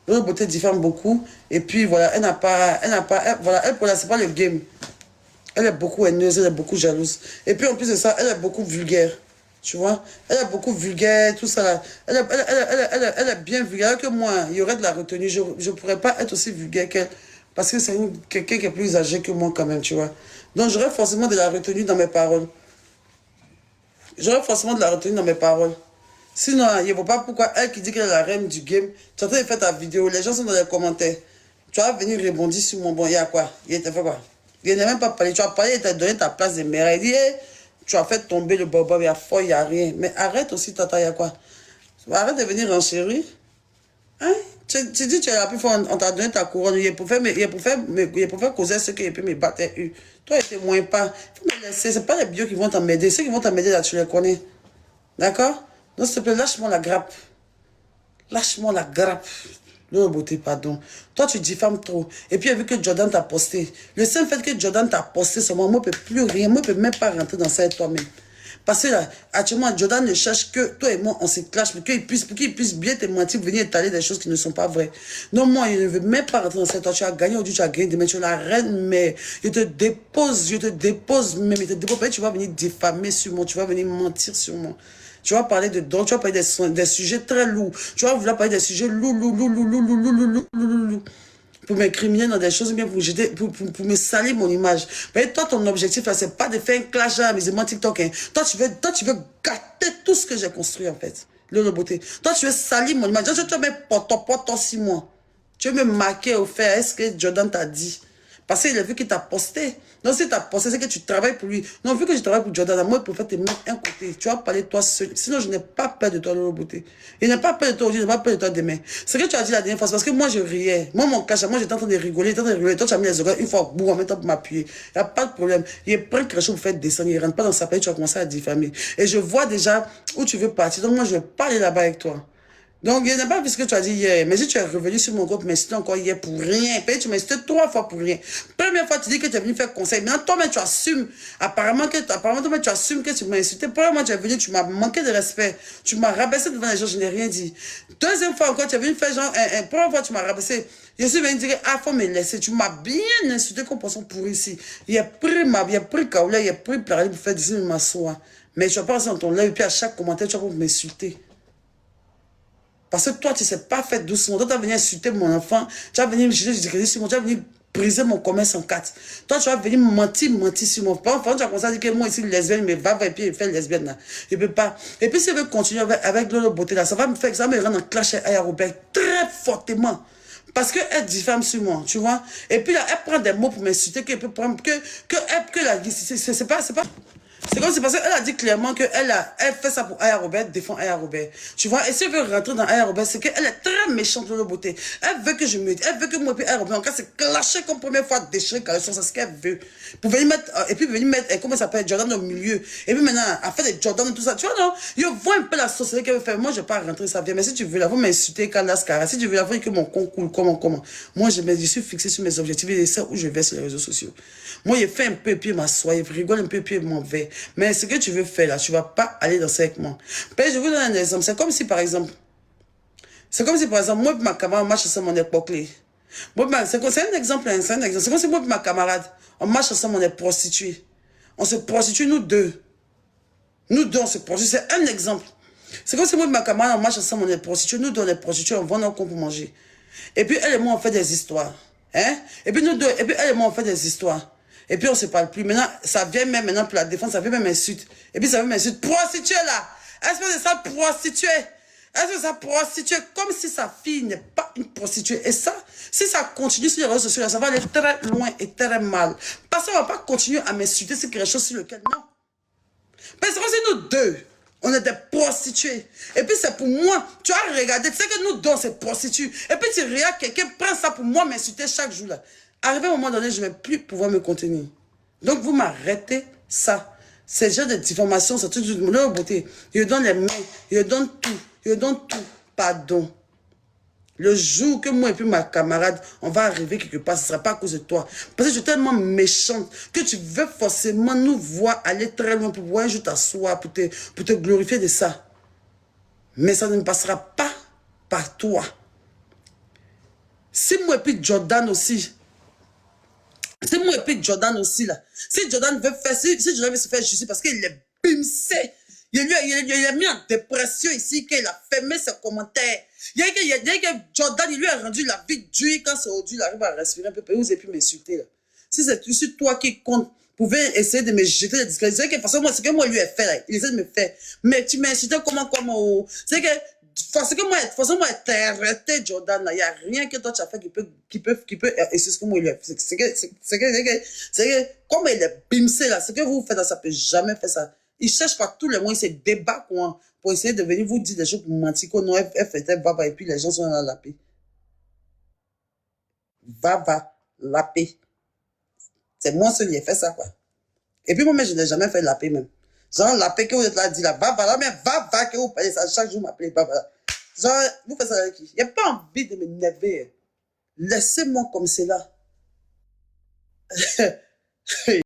Lolo Beauté diffame beaucoup. Et puis voilà, voilà, elle, pour là, c'est pas le game. Elle est beaucoup haineuse, elle est beaucoup jalouse. Et puis en plus de ça, elle est beaucoup vulgaire. Tu vois? Elle est beaucoup vulgaire, tout ça là. Elle est bien vulgaire. Alors que moi, il y aurait de la retenue. Je ne pourrais pas être aussi vulgaire qu'elle. Parce que c'est quelqu'un qui est plus âgé que moi quand même, tu vois. Donc j'aurais forcément de la retenue dans mes paroles. J'aurais forcément de la retenue dans mes paroles. Sinon, il ne voit pas pourquoi elle qui dit qu'elle est la reine du game. Tu es en train de faire ta vidéo, les gens sont dans les commentaires. Tu vas venir rebondir sur mon bon. Il y a quoi? Il t'a fait quoi? Il n'a même pas parlé. Tu as parlé, il t'a donné ta place de mère. Il dit, hey, tu as fait tomber le bobo, il y a fort, il n'y a rien. Mais arrête aussi, tata, il y a quoi? Arrête de venir enchérir. Hein? Tu dis, tu es la plus forte, on t'a donné ta couronne. Il est pour faire causer ce qu'il peut me battre. Toi, il te moins pas. Il faut me laisser. Ce pas les bio qui vont t'emmerder. Ceux qui vont t'emmerder, là, tu les connais. D'accord? Donc, s'il te plaît, lâche-moi la grappe. Lâche-moi la grappe. Le beauté, pardon. Toi, tu diffames trop. Et puis, vu que Jordan t'a posté. Le seul fait que Jordan t'a posté, seulement, moi, je ne peux plus rien. Moi, je ne peux même pas rentrer dans ça avec toi-même. Parce que là, actuellement, Jordan ne cherche que toi et moi, on se clash pour qu'il puisse bien te mentir, venir étaler des choses qui ne sont pas vraies. Non, moi, je ne veux même pas rentrer dans ça. Toi, tu as gagné aujourd'hui, tu as gagné demain, tu es la reine, mais je te dépose, même, je te dépose. Tu vas venir diffamer sur moi, tu vas venir mentir sur moi. Tu vas parler de drogue, tu vas parler des sujets très lourds. Tu vas vouloir parler des sujets lourds, pour m'incriminer dans des choses, bien pour me salir mon image. Mais toi, ton objectif, là, c'est pas de faire un clash à amusement TikTok. Hein. Toi, tu veux gâter tout ce que j'ai construit, en fait. Le beauté. Toi, tu veux salir mon image. Tu veux mettre poton 6 mois. Tu veux me marquer au fait. Est-ce que Jordan t'a dit? Parce qu'il a vu qu'il t'a posté. Non, si t'as posté, c'est que tu travailles pour lui. Non, vu que je travaille pour Jordan, moi, je préfère te mettre un côté. Tu vas parler de toi seul. Sinon, je n'ai pas peur de toi, Lolo Beauté. Je n'ai pas peur de toi aujourd'hui, je n'ai pas peur de toi demain. Ce que tu as dit la dernière fois, c'est parce que moi, je riais. Moi, mon cache, moi, j'étais en train de rigoler, Toi, tu as mis les oreilles une fois, boum, en même temps pour m'appuyer. Il n'y a pas de problème. Il prend quelque chose pour faire descendre. Il ne rentre pas dans sa paix, tu vas commencer à diffamer. Et je vois déjà où tu veux partir. Donc, moi, je vais pas aller là-bas avec toi. Donc, je n'ai pas vu ce que tu as dit hier. Mais si tu es revenu sur mon groupe, mais c'était encore hier pour rien. Puis tu m'as cité 3 fois pour rien. Première fois, tu dis que tu es venu faire conseil. Maintenant, toi-même, tu assumes. Apparemment, toi-même, tu assumes que tu m'as insulté. Premièrement, tu es venu, tu m'as manqué de respect. Tu m'as rabaissé devant les gens, je n'ai rien dit. Deuxième fois encore, tu es venu faire genre, première fois, tu m'as rabaissé. Je suis venu dire, ah, faut me laisser. Tu m'as bien insulté comme personne pour ici. Il a pris Kaoula, il a pris Plari pour faire des m'asseoir. Mais tu vas pas rester dans ton live, et puis à chaque commentaire, tu vas m'insulter. Parce que toi, tu ne sais pas faire doucement. Toi, tu vas venir insulter mon enfant. Tu vas venir me jeter du crédit sur moi. Tu vas venir briser mon commerce en 4. Toi, tu vas venir mentir sur mon enfant. Tu vas commencer à dire que moi, ici, lesbienne, mais va et puis faire lesbienne. Là. Je ne peux pas. Et puis, si je veux continuer avec Lolo Beauté, là, ça va me rendre en clash avec Aya Robert très fortement. Parce qu'elle diffame sur moi, tu vois. Et puis là, elle prend des mots pour m'insulter, qu'elle peut prendre, c'est pas. C'est comme c'est parce qu'elle a dit clairement qu'elle fait ça pour Aya Robert, défend Aya Robert. Tu vois, et si elle veut rentrer dans Aya Robert, c'est qu'elle est très méchante de la beauté. Elle veut que elle veut que moi et Aya Robert, en cas, c'est clasher comme première fois, déchirer caleçon, c'est ce qu'elle veut. Pour venir mettre, et puis venir mettre, comment ça s'appelle, Jordan au milieu. Et puis maintenant, elle fait des Jordan et tout ça. Tu vois, non? Je vois un peu la société qu'elle veut faire. Moi, je vais pas rentrer ça bien. Mais si tu veux la voir m'insulter, Kalascara, si tu veux la voir que mon con coule, comment. Moi, je suis fixé sur mes objectifs et c'est où je vais sur les réseaux sociaux. Moi, je fais un peu, puis m'assois, je rigole un peu, puis m'en vais. Mais ce que tu veux faire là, tu vas pas aller dans ça avec moi. Ben, je vous donne un exemple. C'est comme si, par exemple, moi et ma camarade, on marche ensemble, on est poclé. C'est un exemple, hein, c'est un exemple. C'est comme si moi et ma camarade, on marche ensemble, on est prostitués. On se prostitue, nous deux. Nous deux, on se prostitue. C'est un exemple. C'est comme si moi et ma camarade, on marche ensemble, on est prostitués. Nous deux, on est prostitués, on vend nos comptes pour manger. Et puis, elle et moi, on fait des histoires. Hein? Et puis, nous deux, et puis, elle et moi, on fait des histoires. Et puis, on ne se parle plus. Maintenant, ça vient même maintenant pour la défense, ça vient même insulte. Et puis, ça vient m'insulte. Prostituée, là! Est-ce que c'est ça, prostituée? Est-ce que ça prostituée? Comme si sa fille n'est pas une prostituée. Et ça, si ça continue sur les réseaux sociaux, là, ça va aller très loin et très mal. Parce qu'on ne va pas continuer à m'insulter sur quelque chose sur lequel, non. Parce que c'est nous deux. On est des prostituées. Et puis c'est pour moi. Tu as regardé, tu sais que nous deux, on se prostitue. Et puis tu regardes, quelqu'un prend ça pour moi, m'insulter chaque jour là. Arrivé à un moment donné, je ne vais plus pouvoir me contenir. Donc vous m'arrêtez ça. C'est genre de diffamation, c'est tout de leur beauté. Je donne les mains, je donne tout. Je donne tout. Pardon. Le jour que moi et puis ma camarade, on va arriver quelque part, ce ne sera pas à cause de toi. Parce que je suis tellement méchante que tu veux forcément nous voir aller très loin pour pouvoir un jour t'asseoir, pour te glorifier de ça. Mais ça ne passera pas par toi. C'est moi et puis Jordan aussi. C'est moi et puis Jordan aussi, là. Si Jordan veut faire, si Jordan veut se faire justice parce qu'il est bimsé, il a mis en dépression ici, qu'il a fermé ses commentaires. Il y a que Jordan, il lui a rendu la vie dure quand c'est aujourd'hui, il arrive à respirer un peu, vous avez pu m'insulter, là. Si c'est toi qui compte, pouvez essayer de me jeter les discrédits. C'est que, de toute façon, moi, ce que moi lui ai fait, là, il essaie de me faire. Mais tu m'as insulté comment, c'est que, parce que moi, de toute façon, moi, t'es arrêté, Jordan, là. Il n'y a rien que toi, tu as fait qui peut, et c'est ce que moi, lui a fait. C'est que, comme il est bimsé, là, ce que vous faites, là, ça peut jamais faire ça. Il cherche par tous les moyens, il se débat, quoi, pour essayer de venir vous dire des choses pour mentir, qu'on non, elle fait, va, et puis les gens sont dans la paix. La paix. C'est moi seul qui ai fait ça, quoi. Et puis moi-même, je n'ai jamais fait la paix, même. Genre, la paix que vous êtes là, dit là, là, mais que vous parlez ça, chaque jour, m'appelez, là. Genre, vous faites ça avec qui? Il n'y a pas envie de m'énerver. Laissez-moi comme c'est là.